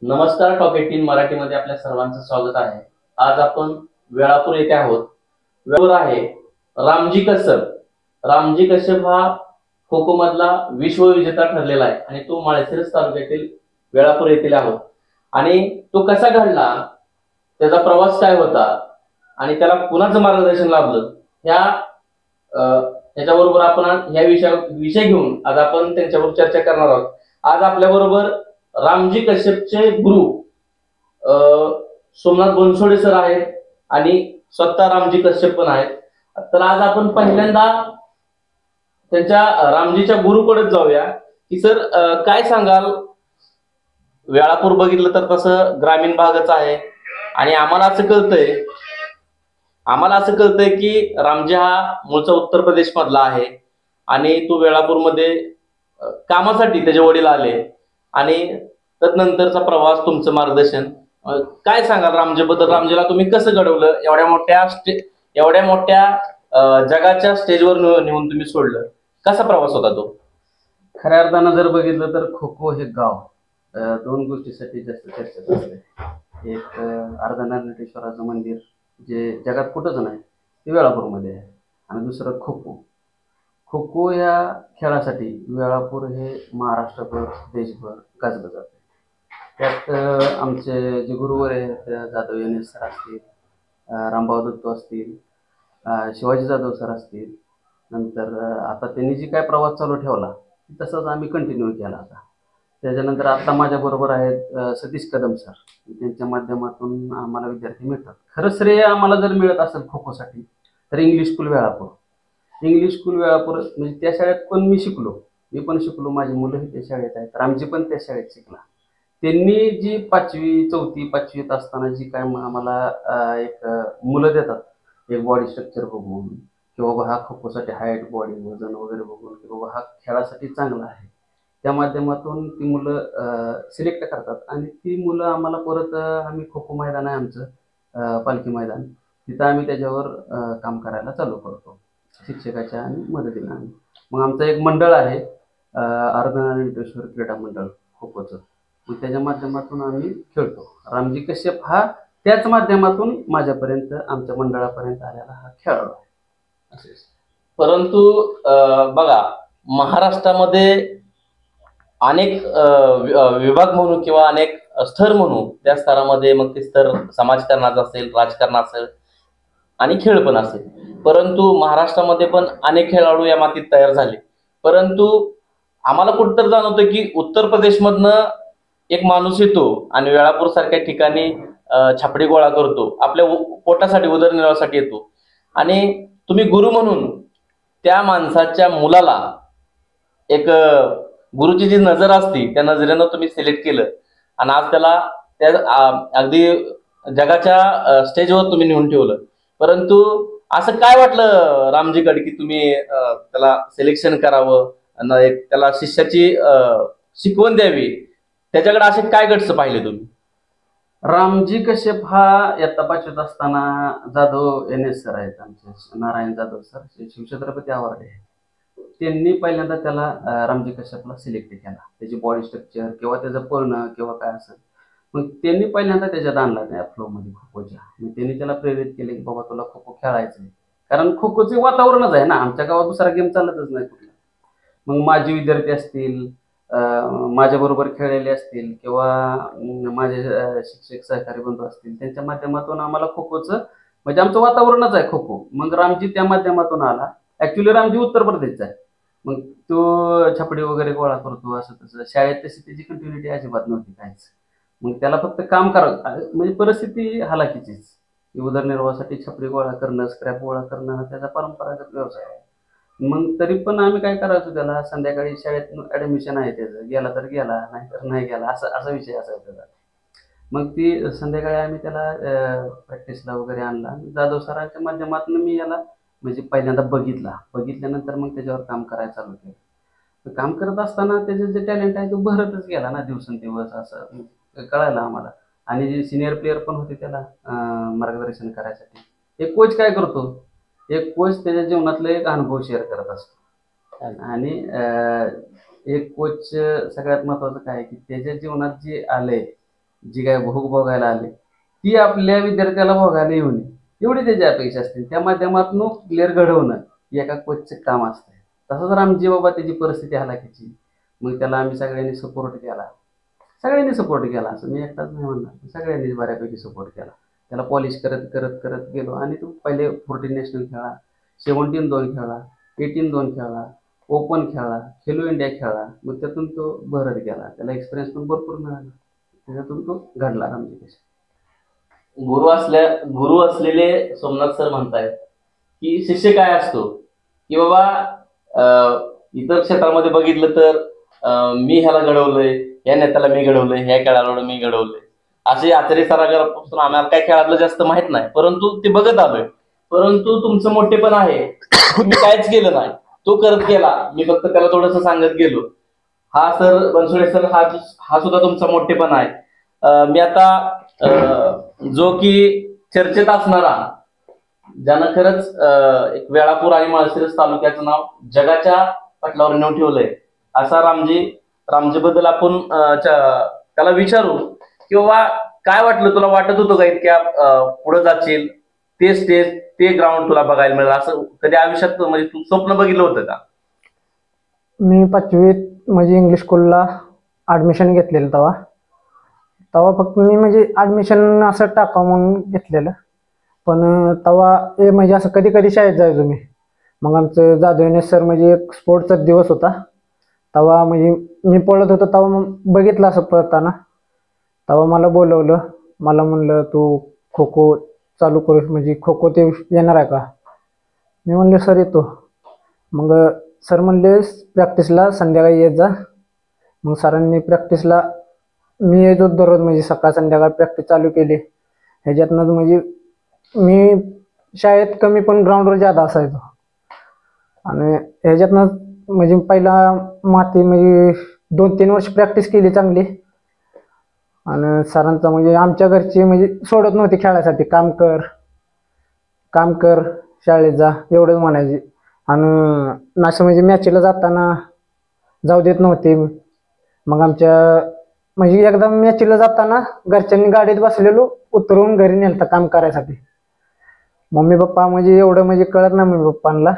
नमस्कार. टॉप 18 मराठीमध्ये आपल्या सर्वांचं स्वागत आहे. आज आपण वेळापूर येथे आहोत. वेळापूर आहे रामजी कश्यप. रामजी कश्यप हा खो खो मधला विश्वविजेता ठरलेला आहे आणि तो माळशिरस तालुक्यातील वेळापूर येथील आहोत. आणि तो कसा घडला, त्याचा प्रवास काय होता आणि त्याला कुणाचं मार्गदर्शन लाभलं, ह्याच्याबरोबर आपण ह्या विषय घेऊन आज आपण त्यांच्यावर चर्चा करणार आहोत. आज आपल्याबरोबर रामजी कश्यपचे गुरु सोमनाथ बनसोडे सर आहेत आणि स्वतः रामजी कश्यप पण आहेत. तर आज आपण पहिल्यांदा त्यांच्या रामजीच्या गुरुकडेच जाऊया की सर, काय सांगाल? वेळापूर बघितलं तर तसं ग्रामीण भागच आहे आणि आम्हाला असं कळतंय की रामजी हा मूळचा उत्तर प्रदेश मधला आहे आणि तो वेळापूरमध्ये कामासाठी त्याचे वडील आले आणि तदनंतरचा प्रवास, तुमचं मार्गदर्शन, काय सांगाल रामजीबद्दल? रामजीला तुम्ही कसं घडवलं? एवढ्या मोठ्या जगाच्या स्टेजवर नेऊन तुम्ही सोडलं. कसा प्रवास होता तो? खऱ्या अर्थानं जर बघितलं तर खो खो हे गाव दोन गोष्टीसाठी जास्त चर्चेत असते. एक अर्धनारेश्वराचं मंदिर जे जगात कुठंच नाही, ते वेळापूरमध्ये आहे. आणि दुसरं खो खो. खो खो या खेळासाठी वेळापूर हे महाराष्ट्रभर, देशभर गाजलं जातं. त्यात आमचे जे गुरुवर आहेत, जाधव याने सर असतील, रामभाऊ दत्तो असतील, शिवाजी जाधव सर असतील. नंतर आता त्यांनी जी काय प्रवास चालू ठेवला तसंच आम्ही कंटिन्यू केला आता. त्याच्यानंतर आता माझ्याबरोबर आहेत सतीश कदम सर. त्यांच्या माध्यमातून आम्हाला विद्यार्थी मिळतात. खरं श्रेय आम्हाला जर मिळत असेल खो खोसाठी तर English school Velapur. English school Velapur म्हणजे त्या शाळेत पण मी पण शिकलो, माझी मुलंही त्या शाळेत आहेत, रामजी पण त्या शाळेत शिकला. त्यांनी जी 4वीत असताना जी काय आम्हाला एक मुलं देतात, एक बॉडी स्ट्रक्चर बघून की बाबा हा खो खोसाठी हाईट, बॉडी, वजन वगैरे बघून की बाबा हा खेळासाठी चांगला आहे, त्या माध्यमातून ती मुलं सिलेक्ट करतात. आणि ती मुलं आम्हाला परत आम्ही खो खो मैदान आहे आमचं, पालखी मैदान, तिथं आम्ही त्याच्यावर काम करायला चालू करतो शिक्षकाच्या आणि मदतीनं. आम्ही मग आमचं एक मंडळ आहे, अर्धनारेश्वर क्रीडा मंडळ खो खोचं. मग त्याच्या माध्यमातून आम्ही खेळतो. रामजी कश्यप हा त्याच माध्यमातून माझ्यापर्यंत, आमच्या मंडळापर्यंत आलेला हा खेळाडू आहे. परंतु बघा, महाराष्ट्रामध्ये अनेक विभाग म्हणू किंवा अनेक स्तर म्हणू, त्या स्तरामध्ये मग ते स्तर समाजकारणाचा असेल, राजकारण असेल आणि खेळ पण असेल. परंतु महाराष्ट्रामध्ये पण अनेक खेळाडू या मातीत तयार झाले. परंतु आम्हाला कुठंतरी जाणवतं की उत्तर प्रदेशमधनं एक माणूस येतो आणि वेळापूर सारख्या ठिकाणी छापडी गोळा करतो, आपल्या पोटासाठी, उदरनिर्वाहासाठी येतो. आणि तुम्ही गुरु म्हणून त्या माणसाच्या मुलाला एक गुरुची जी नजर असती त्या नजरेनं तुम्ही सिलेक्ट केलं आणि आज त्याला त्या अगदी जगाच्या स्टेजवर तुम्ही नेऊन ठेवलं. परंतु असं काय वाटलं रामजीकडे की तुम्ही त्याला सिलेक्शन करावं आणि एक त्याला शिष्याची शिकवण द्यावी? त्याच्याकडे असे काय गट्स पाहिले तुम्ही? रामजी कश्यप हा इयत्ता 5वीत असताना जाधव NS सर आहेत आमचे, नारायण जाधव सर, शिवछत्रपती अवॉर्ड आहे. त्यांनी पहिल्यांदा त्याला रामजी कश्यपला सिलेक्ट केला. त्याची बॉडी स्ट्रक्चर किंवा त्याचं पळणं किंवा काय असेल, मग त्यांनी पहिल्यांदा त्याच्यात आणला त्या फ्लोमध्ये खो खोच्या. मग त्यांनी त्याला प्रेरित केले की बाबा तुला खो खो खेळायचं आहे, कारण खो खोचे वातावरणच आहे ना, आमच्या गावात दुसरा गेम चालतच नाही कुठला. मग माझे विद्यार्थी असतील, माझ्याबरोबर खेळलेले असतील किंवा माझे शिक्षक सहकारी बंधू असतील, त्यांच्या माध्यमातून आम्हाला खो खोचं म्हणजे आमचं वातावरणच आहे खो खो. मग रामजी त्या माध्यमातून आला. ऍक्च्युली रामजी उत्तर प्रदेशचा आहे. मग तो छपडी वगैरे गोळा करतो, असं तसं. शाळेत तशी त्याची कंटिन्युटी अजिबात नव्हती काहीच. मग त्याला फक्त काम करावं, म्हणजे परिस्थिती हालाकीचीच. उदरनिर्वाहासाठी छपडी गोळा करणं, स्क्रॅप गोळा करणं हा त्याचा परंपरागत व्यवसाय आहे. मग तरी पण आम्ही काय करायचो, त्याला संध्याकाळी शाळेत ऍडमिशन आहे त्याचं, गेला तर गेला, नाही तर नाही गेला, असा विषय असायचा त्याचा. मग ती संध्याकाळी आम्ही त्याला प्रॅक्टिसला वगैरे आणला. जाधव सरांच्या माध्यमातून मी याला म्हणजे पहिल्यांदा बघितल्यानंतर मग त्याच्यावर काम करायला चालू केलं. तर काम करत असताना त्याचं जे टॅलेंट आहे तो भरतच गेला ना, दिवसेंदिवस असं कळायला आम्हाला. आणि जे सिनियर प्लेअर पण होते त्याला मार्गदर्शन करायसाठी, एक कोच काय करतो, एक कोच त्याच्या जीवनातले एक अनुभव शेअर करत असतो. आणि एक कोच सगळ्यात महत्वाचं काय की त्याच्या जीवनात जे आलंय जी काय भोग भोगायला आले ती आपल्या विद्यार्थ्याला भोगायला येऊ नये एवढी त्याची अपेक्षा असते. त्या माध्यमातून प्लेअर घडवणं हे एका कोचचं काम असतं. तसंच रामजी बाबा त्याची परिस्थिती हलाखीची, मग त्याला आम्ही सगळ्यांनी सपोर्ट केला. सगळ्यांनी सपोर्ट केला असं मी एकटाच नाही म्हणणार, सगळ्यांनीच बऱ्यापैकी सपोर्ट केला. त्याला पॉलिश करत करत करत गेलो आणि तो पहिले 14 नॅशनल खेळला, 17 2 खेळला, 18 2 खेळला, ओपन खेळला, खेलो इंडिया खेळला. मग त्यातून तो भरत गेला, त्याला एक्सपिरियन्स पण भरपूर मिळाला. त्याच्यातून तो घडला रामजी देशमुख. गुरु असलेले सोमनाथ सर म्हणतायत की शिष्य काय असतो, की बाबा इतर क्षेत्रामध्ये बघितलं तर मी ह्याला घडवलंय, या नेत्याला मी घडवलंय, ह्या खेळाडूला मी घडवलंय, असे आचार्य सरांपासून आम्हाला काय खेळातलं जास्त माहित नाही, परंतु ते बघत आलोय. परंतु तुमचं मोठेपण आहे, मी काहीच केलं नाही, तो करत गेला, मी फक्त त्याला थोडंसं सांगत गेलो. हा सर बनसोडे सर, हा सुद्धा तुमचा मोठेपण आहे. मी आता जो की चर्चेत असणारा, ज्यानं खरंच एक वेळापूर आणि माळशिरस तालुक्याचं नाव जगाच्या पटलावर नेऊन ठेवलंय, असा रामजी बद्दल आपण त्याला विचारू की बाबा काय वाटलं तुला, वाटत होतं का इतक्या पुढे जाशील, ते स्टेज ते ग्राउंड तुला बघायला मिळेल, असं कधी आयुष्यात म्हणजे तू स्वप्न बघितलं होतं का? मी 5वीत म्हणजे इंग्लिश स्कूलला ॲडमिशन घेतलेलं. तेव्हा फक्त मी म्हणजे ॲडमिशन असं टाकावं म्हणून घेतलेलं. पण तेव्हा हे म्हणजे असं कधी कधी शाळेत जायचो मी. मग आमचं जाधवने सर म्हणजे एक स्पोर्टचा दिवस होता, तेव्हा म्हणजे मी पळत होतो, तेव्हा मग बघितलं असं पळताना. तेव्हा मला बोलवलं, मला म्हणलं तू खो खो चालू करू, म्हणजे खो खो ते येणार आहे का? मी म्हणले सर येतो. मग सर म्हणले प्रॅक्टिसला संध्याकाळी येत जा. मग सरांनी प्रॅक्टिसला मी येतो दररोज, म्हणजे सकाळ संध्याकाळ प्रॅक्टिस चालू केली. ह्याच्यातनंच म्हणजे मी शाळेत कमी पण ग्राउंडवर जादा असायचो. आणि ह्याच्यातनं म्हणजे पहिला माती म्हणजे 2-3 वर्ष प्रॅक्टिस केली चांगली. आणि सरांचा म्हणजे आमच्या घरची म्हणजे सोडत नव्हती खेळायसाठी, काम कर शाळेत जा एवढंच म्हणायचे. आणि असं म्हणजे मॅचला जाताना जाऊ देत नव्हते. मग आमच्या म्हणजे एकदा मॅचला जाताना घरच्यांनी गाडीत बसलेलो, उतरवून घरी नेलता काम करायसाठी. मम्मी पप्पा म्हणजे एवढं म्हणजे कळत नाही मम्मी पप्पांना.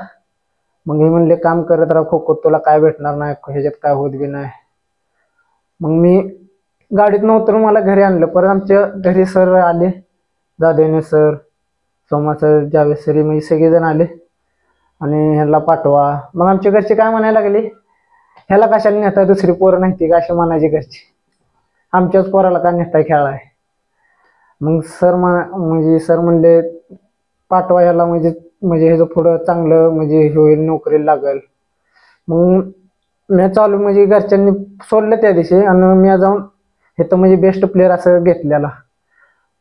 मग हे म्हणले काम करत राहा, खो खो तुला काय भेटणार नाही, ह्याच्यात काय होत बी नाही. मग मी गाडीतनं उतरून मला घरी आणलं. परत आमच्या घरी सर आले, जाधवने sir, Soma sir, Javed sir, म्हणजे सगळेजण आले आणि ह्याला पाठवा. मग आमच्या घरचे काय म्हणायला लागले, ह्याला कशाला नेताय, दुसरी पोरं नाही ती का, असे म्हणायचे घरचे, आमच्याच पोराला का नेताय खेळाय. मग सर म्हणले पाठवा ह्याला, म्हणजे ह्याचं पुढं चांगलं म्हणजे होईल, नोकरीला लागेल. मग मी चालू म्हणजे घरच्यांनी सोडलं त्या दिवशी, आणि मी जाऊन इथं म्हणजे बेस्ट प्लेअर असं घेतलेला.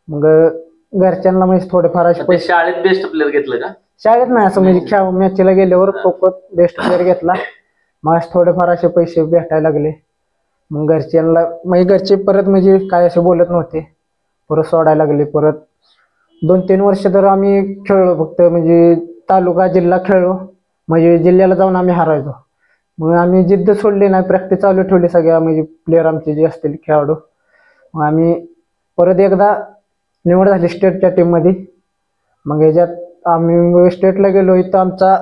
मग घरच्यांना म्हणजे थोडेफार असे ते शाळेत बेस्ट प्लेअर घेतलं का? शाळेत नाही, असं म्हणजे खेळ मॅचला गेल्यावर खो खो बेस्ट प्लेअर घेतला. मग थोडेफार असे पैसे भेटायला लागले. मग घरच्यांना म्हणजे घरचे परत म्हणजे काय असे बोलत नव्हते, परत सोडायला लागले. परत 2-3 वर्ष तर आम्ही खेळलो, फक्त म्हणजे तालुका जिल्हा खेळलो, म्हणजे जिल्ह्याला जाऊन आम्ही हारायचो. मग आम्ही जिद्द सोडली नाही, प्रॅक्टिस चालू ठेवली सगळ्या म्हणजे प्लेअर आमचे जे असतील खेळाडू. मग आम्ही परत एकदा निवड झाली स्टेटच्या टीममध्ये. मग ह्याच्यात आम्ही स्टेटला गेलो, इथं आमचा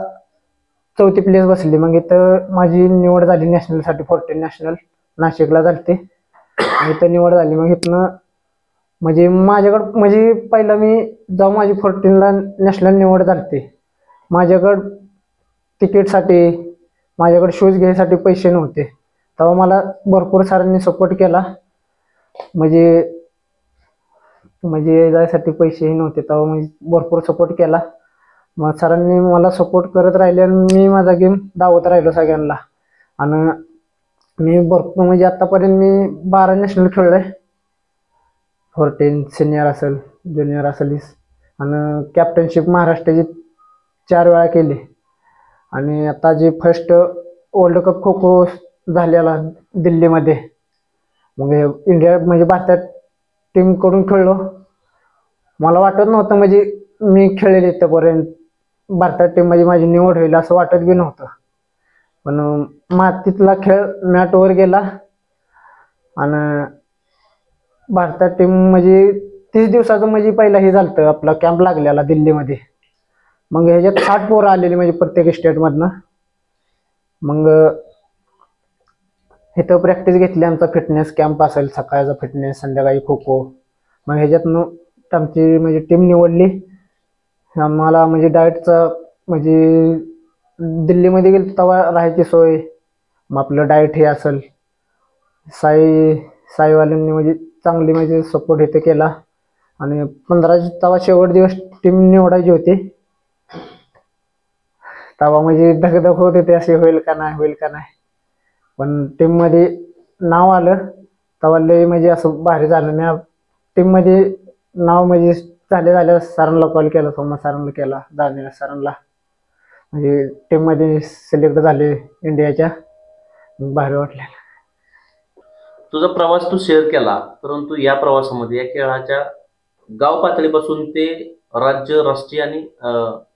4थी प्लेस बसली. मग इथं माझी निवड झाली नॅशनलसाठी, 14 नॅशनल नाशिकला झाली. इथं निवड झाली. मग इथनं म्हणजे माझ्याकडं म्हणजे पहिला मी जाऊन माझी 14ला नॅशनल निवड झाली. माझ्याकडं तिकीटसाठी, माझ्याकडे शूज घ्यायसाठी पैसे नव्हते. तेव्हा मला भरपूर सरांनी सपोर्ट केला, म्हणजे जायसाठी पैसेही नव्हते, तेव्हा म्हणजे भरपूर सपोर्ट केला. मग सरांनी मला सपोर्ट करत राहिले आणि मी माझा गेम धावत राहिलो सगळ्यांना. आणि मी भरपूर म्हणजे आतापर्यंत मी 12 नॅशनल खेळलोय, 14 सिनियर असेल, ज्युनियर असेल. आणि कॅप्टनशिप महाराष्ट्राची 4 वेळा केली. आणि आता जे first world cup kho kho झालेला दिल्लीमध्ये, मग इंडिया म्हणजे भारतात टीमकडून खेळलो. मला वाटत नव्हतं म्हणजे मी खेळेल इथपर्यंत, भारतात टीममध्ये माझी निवड होईल असं वाटत बी नव्हतं. पण मातीतला खेळ मॅटवर गेला आणि भारतात टीम म्हणजे 30 दिवसाचं म्हणजे पहिला हे झालं आपला कॅम्प लागलेला दिल्लीमध्ये. मग ह्याच्यात 60 पोरं आलेली म्हणजे प्रत्येक स्टेटमधनं. मग इथं प्रॅक्टिस घेतली, आमचा फिटनेस कॅम्प असेल, सकाळचा फिटनेस, संध्याकाळी खो खो. मग ह्याच्यातनं आमची म्हणजे टीम निवडली. आम्हाला म्हणजे डाएटचा म्हणजे दिल्लीमध्ये गेलो तेव्हा राहायची सोय, मग आपलं डाएट हे असेल, साईवाल्यांनी म्हणजे चांगली म्हणजे सपोर्ट इथे केला. आणि 15 तेव्हा शेवट दिवस टीम निवडायची होती. तेव्हा म्हणजे धगधग होत होते, असे होईल का नाही होईल का नाही. पण टीममध्ये नाव आलं तेव्हा लय म्हणजे असं भारी झालं. मी टीममध्ये नाव म्हणजे झाल्या सरांना कॉल केला, सोमा सरांना केला, दानिला सरांना, म्हणजे टीममध्ये सिलेक्ट झाले इंडियाच्या. भारी वाटलं. तुझा प्रवास तू शेअर केला, परंतु या प्रवासामध्ये या खेळाच्या गाव पातळीपासून ते राज्य, राष्ट्रीय आणि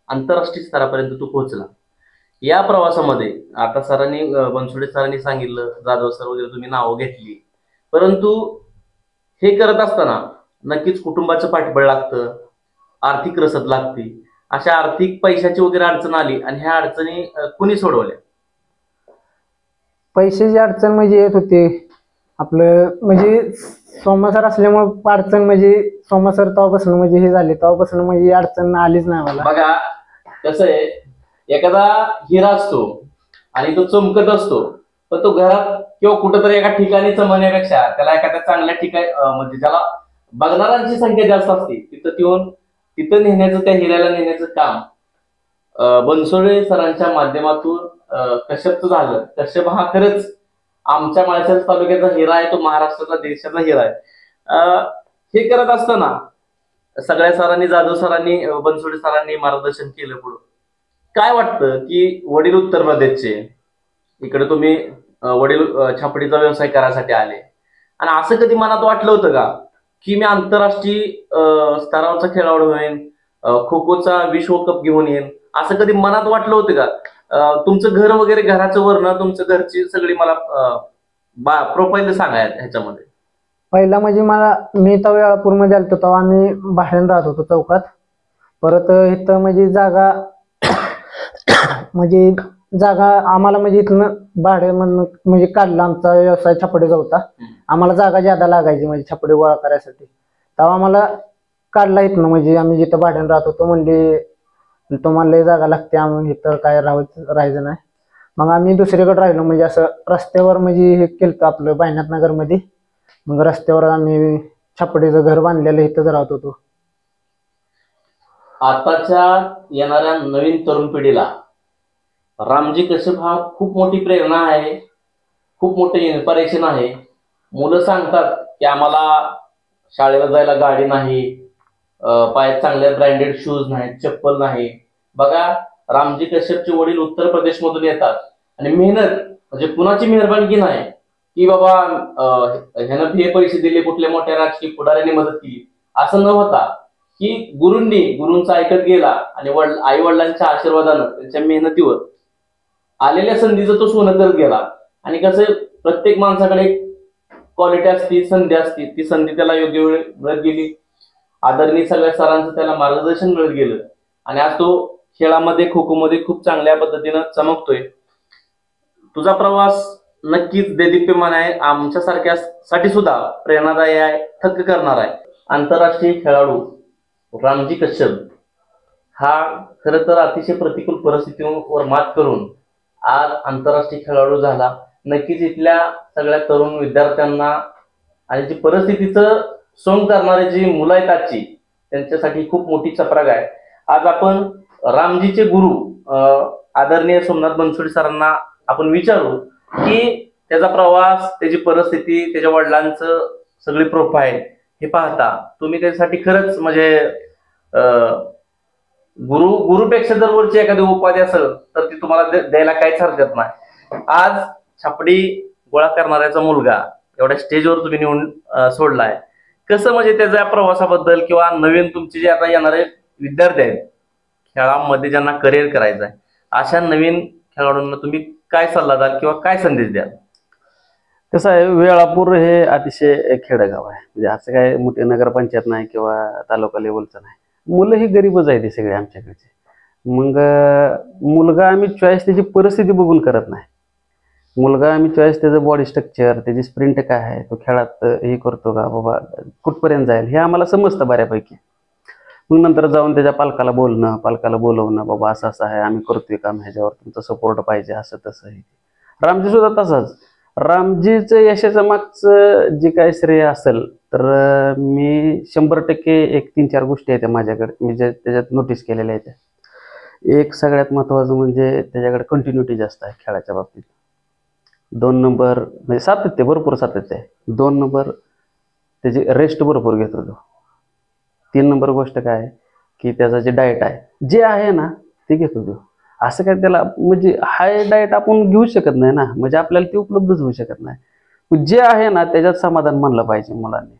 आंतरराष्ट्रीय स्तरापर्यंत तू पोहोचला. या प्रवासामध्ये आता सरांनी बनसोडे सरांनी सांगितलं, जाधव सर वगैरे तुम्ही नावं घेतली, परंतु हे करत असताना नक्कीच कुटुंबाचं पाठबळ लागतं, आर्थिक रसद लागते. अशा आर्थिक पैशाची वगैरे अडचण आली आणि ह्या अडचणी कुणी सोडवल्या? पैशाची अडचण म्हणजे येत होती आपलं म्हणजे सोमासर असल्यामुळे अडचण म्हणजे सोमासर तेव्हापासून म्हणजे हे झाले, तेव्हापासून म्हणजे अडचण आलीच नाही मला. बघा कसं आहे, एखादा हिरा असतो आणि तो चमकत असतो, पण तो घरात किंवा कुठेतरी एका ठिकाणी चमकण्यापेक्षा त्याला एखाद्या चांगल्या ठिकाणी म्हणजे ज्याला बघणाऱ्यांची संख्या जास्त असते तिथं नेण्याचं, त्या हिऱ्याला नेण्याचं काम बनसोडे सरांच्या माध्यमातून कश्यपचं झालं. कश्यप हा खरंच आमच्या माळशिरस तालुक्याचा हिरा आहे, तो महाराष्ट्राचा, देशाचा हिरा आहे. हे करत असताना सगळ्या सरांनी, जाधव सरांनी, बनसोडे सरांनी मार्गदर्शन केलं. पुढं काय वाटतं की वडील उत्तर प्रदेशचे, इकडे तुम्ही वडील छापडीचा व्यवसाय करायसाठी आले, आणि असं कधी मनात वाटलं होतं का की मी आंतरराष्ट्रीय स्तरावरचा खेळाडू होईन, खो खोचा विश्वकप घेऊन येईन, असं कधी मनात वाटलं होतं का? तुमचं घर वगैरे, घराचं वर्ण, तुमचं घरची सगळी मला प्रोफाईल सांगाय ह्याच्यामध्ये. पहिला म्हणजे मी तर वेळापूरमध्ये आलतो तेव्हा आम्ही भाड्यानं राहत होतो चौकात. परत इथं म्हणजे जागा म्हणजे जागा आम्हाला म्हणजे इथनं भाडे म्हणजे काढलं. आमचा व्यवसाय छापडीचा होता, आम्हाला जागा ज्यादा लागायची म्हणजे छापडी गोळा करायसाठी. तेव्हा आम्हाला काढला इथनं, म्हणजे आम्ही जिथं भाड्यानं राहत होतो म्हणले तुम्हाला लय जागा लागते, आम्ही इथं काय राहायचं नाही. मग आम्ही दुसरीकडे राहिलो, म्हणजे असं रस्त्यावर म्हणजे हे केलं आपलं बायनाथ नगरमध्ये. मग रस्त्यावर आम्ही छापडीचं घर बांधलेलं, इथंच राहत होतो. आताच्या येणाऱ्या नवीन तरुण पिढीला रामजी कश्यप हा खूप मोठी प्रेरणा आहे, खूप मोठे इन्स्पिरेशन आहे. मुलं सांगतात की आम्हाला शाळेला जायला गाडी नाही, पायात चांगले ब्रँडेड शूज नाहीत, चप्पल नाही. बघा, रामजी कश्यपचे वडील उत्तर प्रदेशमधून येतात आणि मेहनत म्हणजे कुणाची मेहरबानगी नाही की बाबा ह्यानं हे पैसे दिले, कुठल्या मोठ्या राजकीय पुढाऱ्यांनी मदत केली, असं न होता की गुरूंचं ऐकत गेला आणि आई वडिलांच्या आशीर्वादानं, त्यांच्या मेहनतीवर आलेल्या संधीचं तो सोनं करत गेला. आणि कसं प्रत्येक माणसाकडे एक क्वालिटी असती, संधी असती, ती संधी त्याला योग्य वेळ मिळत गेली. आदरणीय सगळ्या सरांचं त्याला मार्गदर्शन मिळत गेलं आणि आज तो खेळामध्ये, खो खो मध्ये खूप चांगल्या पद्धतीनं चमकतोय. तुझा प्रवास नक्कीच देदीप्यमान आहे, आमच्यासारख्यासाठी सुद्धा प्रेरणादायी आहे, थक्क करणार आहे. आंतरराष्ट्रीय खेळाडू रामजी कश्यप हा खरं तर अतिशय प्रतिकूल परिस्थितीवर मात करून आज आंतरराष्ट्रीय खेळाडू झाला. नक्कीच इथल्या सगळ्या तरुण विद्यार्थ्यांना आणि जी परिस्थितीचं सोंग करणारी जी मुलं आहेत आजची, त्यांच्यासाठी खूप मोठी चपराक आहे. आज आपण रामजीचे गुरु आदरणीय सोमनाथ बनसोडे सरांना आपण विचारू की त्याचा प्रवास, त्याची परिस्थिती, त्याच्या वडिलांचं सगळी प्रोफाईल हे पाहता तुम्ही त्याच्यासाठी खरंच म्हणजे गुरुपेक्षा जर वरची एखादी उपाधी असेल तर ती तुम्हाला द्यायला काहीच हरकत नाही. आज छापडी गोळा करणाऱ्याचा मुलगा एवढ्या स्टेजवर तुम्ही नेऊन सोडलाय. कसं म्हणजे त्याच्या प्रवासाबद्दल किंवा नवीन तुमचे जे आता येणारे विद्यार्थी आहेत खेळामध्ये, ज्यांना करिअर करायचं आहे, अशा नवीन खेळाडूंना तुम्ही काय सल्ला द्याल किंवा काय संदेश द्याल? कसं आहे, वेळापूर हे अतिशय खेडेगाव आहे. म्हणजे असं काय मोठी नगरपंचायत नाही किंवा तालुका लेवलचं नाही. मुलं ही गरीबच आहे ती सगळी आमच्याकडची. मग मुलगा आम्ही चॉईस त्याची परिस्थिती बघून करत नाही. मुलगा आम्ही चॉईस त्याचं बॉडी स्ट्रक्चर, त्याची स्प्रिंट काय आहे, तो खेळात हे करतो का बाबा, कुठपर्यंत जाईल हे आम्हाला समजतं बऱ्यापैकी. मग नंतर जाऊन त्याच्या पालकाला बोलवणं, बाबा असं असं आहे, आम्ही करतोय काम, ह्याच्यावर तुमचा सपोर्ट पाहिजे, असं तसं आहे. रामजी सुद्धा तसाच. रामजीचं यशाचं मागचं जे काय श्रेय असेल तर मी 100% एक 3-4 गोष्टी आहेत माझ्याकडे, मी त्याच्यात नोटीस केलेल्या आहेत. एक सगळ्यात महत्त्वाचं म्हणजे त्याच्याकडे कंटिन्युटी जास्त आहे खेळाच्या बाबतीत. 2 नंबर म्हणजे सातत्य, भरपूर सातत्य आहे. 2 नंबर त्याची रेस्ट भरपूर घेतो तो. 3 नंबर गोष्ट काय आहे की त्याचं जे डाएट आहे जे आहे ना ते घेतो तो. असं काय त्याला म्हणजे हाय डाएट आपण घेऊ शकत नाही ना, म्हणजे आपल्याला ते उपलब्धच होऊ शकत नाही. जे आहे ना त्याच्यात समाधान मानलं पाहिजे मुलांनी.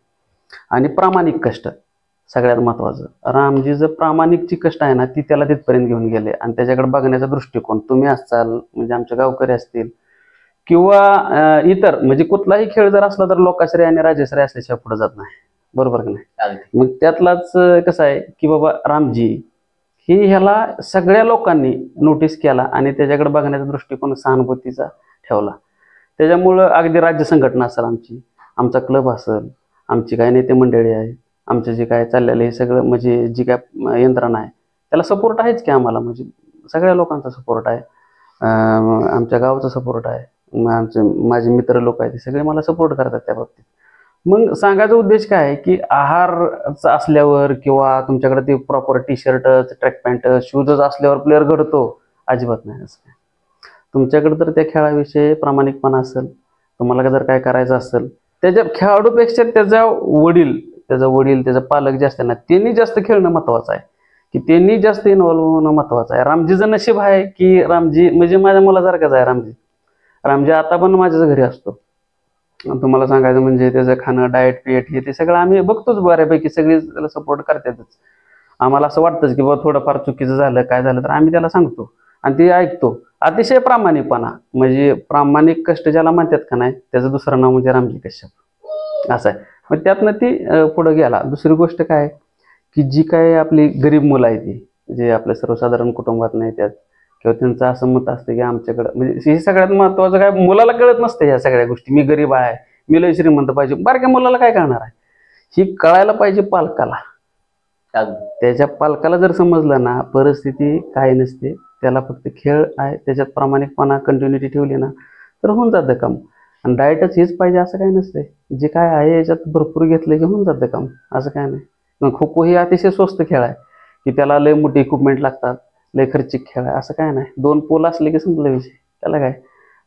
आणि प्रामाणिक कष्ट सगळ्यात महत्त्वाचं. रामजीचं प्रामाणिक जी कष्ट आहे ना ती त्याला तिथपर्यंत घेऊन गेले. आणि त्याच्याकडे बघण्याचा दृष्टिकोन, तुम्ही असाल म्हणजे आमचे गावकरी असतील किंवा इतर म्हणजे कुठलाही खेळ जर असला तर लोकाश्रय आणि राजश्रय असल्याशिवाय पुढे जात नाही, बरोबर की नाही. मग त्यातलाच कसं आहे की बाबा रामजी ही ह्याला सगळ्या लोकांनी नोटीस केला आणि त्याच्याकडे बघण्याचा दृष्टिकोन सहानुभूतीचा ठेवला. त्याच्यामुळं अगदी राज्य संघटना असेल आमची, आमचा क्लब असेल, आमची काय नेते मंडळी आहे, आमचं जे काय चाललेलं हे सगळं म्हणजे जी काय यंत्रणा आहे त्याला सपोर्ट आहेच की आम्हाला. म्हणजे सगळ्या लोकांचा सपोर्ट आहे, आमच्या गावाचा सपोर्ट आहे, माझे मित्र लोक आहेत ते सगळे मला सपोर्ट करतात त्या बाबतीत. मग सांगायचा उद्देश काय आहे की आहार असल्यावर किंवा तुमच्याकडे ते प्रॉपर टी-शर्ट, ट्रॅक पॅन्ट, शूजच असल्यावर प्लेअर घडतो, अजिबात नाही असं. तुमच्याकडे तर त्या खेळाविषयी प्रामाणिकपणा असेल, तुम्हाला जर काय करायचं असेल, त्याच्या खेळाडूपेक्षा त्याचा वडील त्याचा पालक जे असते ना त्यांनी जास्त खेळणं महत्त्वाचं आहे, की त्यांनी जास्त इन्व्हॉल्व्ह होणं महत्त्वाचं आहे. रामजीचं नशीब आहे की रामजी म्हणजे माझ्या मुलासारखाच आहे. रामजी आता पण माझ्याच घरी असतो. तुम्हाला सांगायचं म्हणजे त्याचं खाणं, डाएट पिएट हे ते सगळं आम्ही बघतोच बऱ्यापैकी, सगळे त्याला सपोर्ट करतातच. आम्हाला असं वाटतंच की बाबा थोडंफार चुकीचं झालं काय झालं तर आम्ही त्याला सांगतो आणि ते ऐकतो. अतिशय प्रामाणिकपणा म्हणजे प्रामाणिक कष्ट ज्याला म्हणतात का नाही त्याचं दुसरं नाव म्हणजे रामजी कश्यप असं आहे. मग त्यातनं ती पुढं गेला. दुसरी गोष्ट काय की जी काय आपली गरीब मुलं आहे ती जे आपल्या सर्वसाधारण कुटुंबात नाही त्यात किंवा त्यांचं असं मत असतं की आमच्याकडं म्हणजे हे सगळ्यात महत्त्वाचं काय, मुलाला कळत नसतं ह्या सगळ्या गोष्टी. मी गरीब आहे, मी लय श्रीमंत पाहिजे, बारक्या मुलाला काय कळणार आहे. ही कळायला पाहिजे पालकाला. त्याच्या पालकाला जर समजलं ना परिस्थिती काय नसते, त्याला फक्त खेळ आहे, त्याच्यात प्रामाणिकपणा कंटिन्युटी ठेवली ना तर होऊन जातं काम. आणि डाएटच हेच पाहिजे असं काय नसतंय, जे काय आहे याच्यात भरपूर घेतलं की होऊन जातं काम, असं काय नाही. मग खो खो ही अतिशय स्वस्त खेळ आहे की त्याला लय मोठी इक्विपमेंट लागतात, लय खर्चिक खेळ आहे, असं काय नाही. 2 पोल असले की संपला विषय. त्याला काय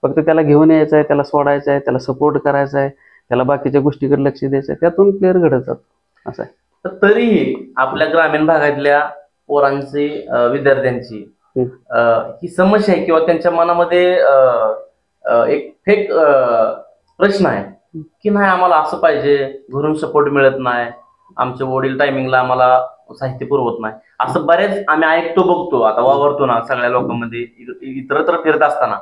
फक्त त्याला घेऊन यायचं आहे, त्याला सोडायचं आहे, त्याला सपोर्ट करायचा आहे, त्याला बाकीच्या गोष्टीकडे लक्ष द्यायचं आहे, त्यातून प्लेअर घडत जातो असं आहे. तर तरीही आपल्या ग्रामीण भागातल्या पोरांची विद्यार्थ्यांची ही समस्या आहे किंवा त्यांच्या मनामध्ये एक फेक प्रश्न आहे की नाही आम्हाला असं पाहिजे, घरून सपोर्ट मिळत नाही, आमचे वडील टायमिंगला आम्हाला साहित्य पुरवत नाही, असं बरेच आम्ही ऐकतो बघतो. आता वावरतो ना सगळ्या लोकांमध्ये इतरत्र फिरत असताना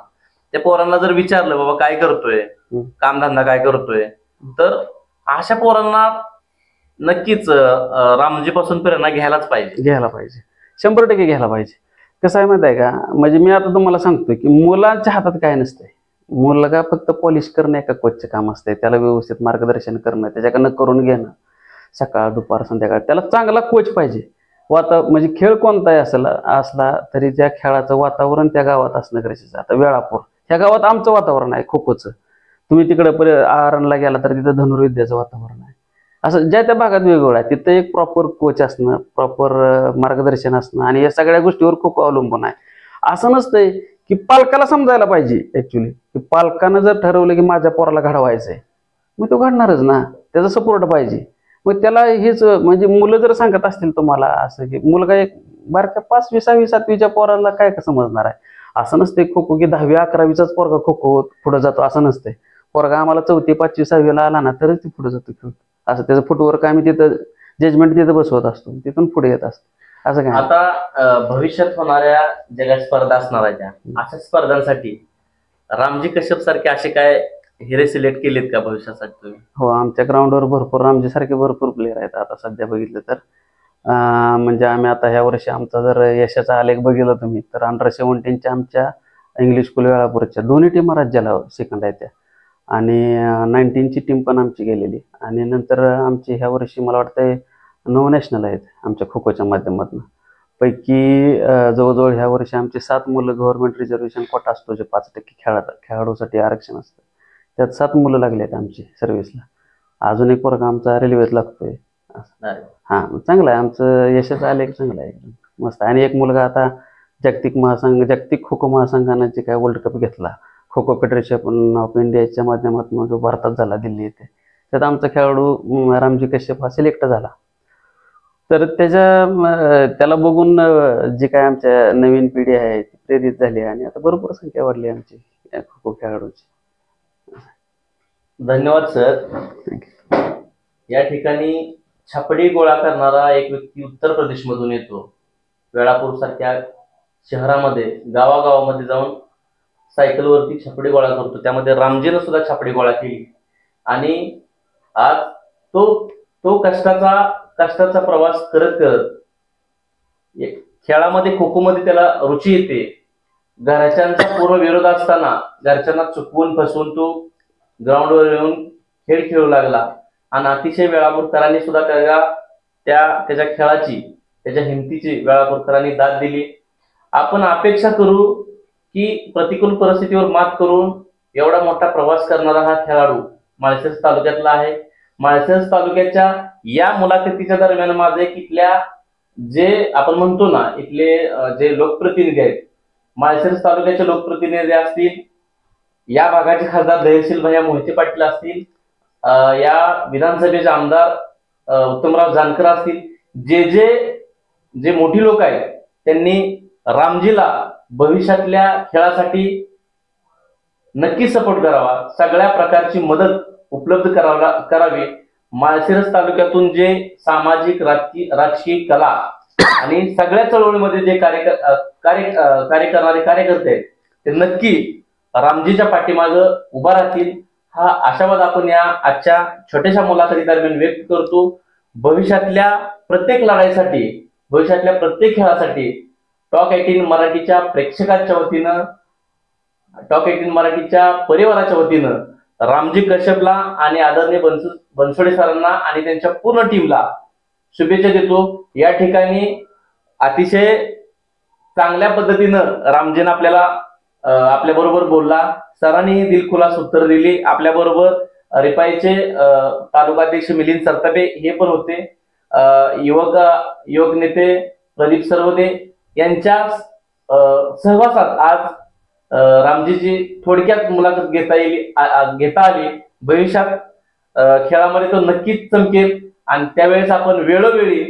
त्या पोरांना जर विचारलं बाबा काय करतोय, कामधंदा काय करतोय, तर अशा पोरांना नक्कीच रामजीपासून प्रेरणा घ्यायला पाहिजे 100% घ्यायला पाहिजे. कसं आहे माहिती आहे का, म्हणजे मी आता तुम्हाला सांगतोय की मुलांच्या हातात काय नसतंय. मुलगा फक्त पॉलिश करणं एका कोचचं काम असतंय, त्याला व्यवस्थित मार्गदर्शन करणं, त्याच्याकडनं करून घेणं सकाळ दुपार संध्याकाळ. त्याला चांगला कोच पाहिजे. म्हणजे खेळ कोणताही असला तरी त्या खेळाचं वातावरण त्या गावात असणं गरजेचं. आता वेळापूर ह्या गावात आमचं वातावरण आहे खो खोचं, तुम्ही तिकडे आरणला गेला तर तिथं धनुर्विद्याचं वातावरण आहे. असं ज्या त्या भागात वेगवेगळं आहे. तिथं एक प्रॉपर कोच असणं, प्रॉपर मार्गदर्शन असणं आणि या सगळ्या गोष्टीवर खूप अवलंबून आहे. असं नसतंय की पालकाला समजायला पाहिजे ऍक्च्युली की पालकानं जर ठरवलं की माझ्या पोराला घडवायचंय मग तो घडणारच ना, त्याचा सपोर्ट पाहिजे. मग त्याला हेच म्हणजे मुलं जर सांगत असतील तुम्हाला असं की मुलगा एक बारक्या 5वी 6वी 7वीच्या पोराला काय समजणार आहे. असं नसते खो खो की 10वी 11वीचाच पोरगा खो खो पुढे जातो असं नसते. पोरगा आम्हाला 4थी 5वी 6वीला आला ना तरच ती पुढे जातो खेळ. असं त्याचं फुटवर्क आम्ही तिथं जजमेंट तिथं बसवत असतो, तिथून पुढे येत असतो असं काय. आता भविष्यात होणाऱ्या जगात स्पर्धा असणार आहे त्या अशा स्पर्धांसाठी रामजी कश्यप सारखे असे काय हिरे सिलेक्ट केलेत का भविष्यासाठी तुम्ही? हो, आमच्या ग्राउंडवर भरपूर आमच्यासारखे भरपूर प्लेयर आहेत आता सध्या बघितलं तर. म्हणजे आम्ही आता ह्या वर्षी आमचा जर यशाचा आलेख बघितला तुम्ही तर अंडर 17च्या आमच्या इंग्लिश स्कूल वेळापूरच्या दोन्ही टीम राज्याला सेकंड आहेत त्या, आणि 19ची टीम पण आमची गेलेली, आणि नंतर आमची ह्या वर्षी मला वाटतंय 9 नॅशनल आहेत आमच्या खो खोच्या माध्यमातून. पैकी जवळजवळ ह्या वर्षी आमची 7 मुलं गव्हर्नमेंट रिझर्वेशन कोटा असतो जे 5% खेळाडूसाठी आरक्षण असतं, त्यात 7 मुलं लागली आहेत आमची सर्व्हिसला. अजून एक पोरगा आमचा रेल्वेत लागतोय. नाही. हां, चांगलं आहे आमचं यशाचा आलेख, चांगला आहे एकदम मस्त. आणि एक मुलगा आता जागतिक खो खो महासंघानं जे काय वर्ल्ड कप घेतला, खो खो फेडरेशन ऑफ इंडियाच्या माध्यमातून जो भारतात झाला दिल्ली येथे, त्यात आमचा खेळाडू रामजी कश्यप हा सिलेक्ट झाला. तर त्याला बघून जी काय आमच्या नवीन पिढी आहे ती प्रेरित झाली, आणि आता भरपूर संख्या वाढली आमची खो खो खेळाडूची. धन्यवाद सर. थँक्यू. या ठिकाणी छापडी गोळा करणारा एक व्यक्ती उत्तर प्रदेशमधून येतो. वेळापूर सारख्या शहरामध्ये गावागावामध्ये जाऊन सायकलवरती छापडी गोळा करतो. त्यामध्ये रामजीनं सुद्धा छापडी गोळा केली, आणि आज तो कष्टाचा प्रवास करत खेळामध्ये खो खो मध्ये त्याला रुची येते. घरच्यांचा पूर्ण विरोध असताना घरच्यांना चुकवून फसवून तो ग्राउंडवर येऊन खेळ खेळू लागला, आणि अतिशय वेळापूरकरांनी सुद्धा त्याच्या खेळाची, त्याच्या हिमतीची वेळापूरकरांनी दाद दिली. आपण अपेक्षा करू की प्रतिकूल परिस्थितीवर मात करून एवढा मोठा प्रवास करणारा हा खेळाडू माळशिरस तालुक्यातला आहे. माळशिरस तालुक्याच्या या मुलाखतीच्या दरम्यान माझे इथल्या जे आपण म्हणतो ना, इथले जे लोकप्रतिनिधी आहेत, माळशिरस तालुक्याचे लोकप्रतिनिधी असतील, या भागाचे खासदार धैर्यशील भैया मोहिते पाटील असतील, या विधानसभेचे आमदार उत्तमराव जानकर असतील, जे मोठी लोक आहेत, त्यांनी रामजीला भविष्यातल्या खेळासाठी नक्की सपोर्ट करावा, सगळ्या प्रकारची मदत उपलब्ध करावी. माळशिरस तालुक्यातून जे सामाजिक राजकीय कला आणि सगळ्या चळवळीमध्ये जे कार्य करणारे कार्यकर्ते आहेत ते नक्की रामजीच्या पाठीमागं उभा राहतील, हा आशावाद आपण या आजच्या छोट्याशा मुलाखती दरम्यान व्यक्त करतो. भविष्यातल्या प्रत्येक लढाईसाठी, भविष्यातल्या प्रत्येक खेळासाठी टॉक 18 मराठीच्या प्रेक्षकांच्या वतीनं, टॉक 18 मराठीच्या परिवाराच्या वतीनं रामजी कश्यपला आणि आदरणीय बनसोडे सरांना आणि त्यांच्या पूर्ण टीमला शुभेच्छा देतो. या ठिकाणी अतिशय चांगल्या पद्धतीनं रामजीनं आपल्या बरोबर बोलला. सरांनी दिलखुलास उत्तर दिली. आपल्या बरोबर रिपाईचे तालुकाध्यक्ष मिलिंद सरतापे हे पण होते. युवक नेते प्रदीप सरवदे यांच्या सहवासात आज रामजीची थोडक्यात मुलाखत घेता आली. भविष्यात खेळामध्ये तो नक्कीच चमकेल, आणि त्यावेळेस आपण वेळोवेळी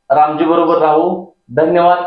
रामजी बरोबर राहू. धन्यवाद.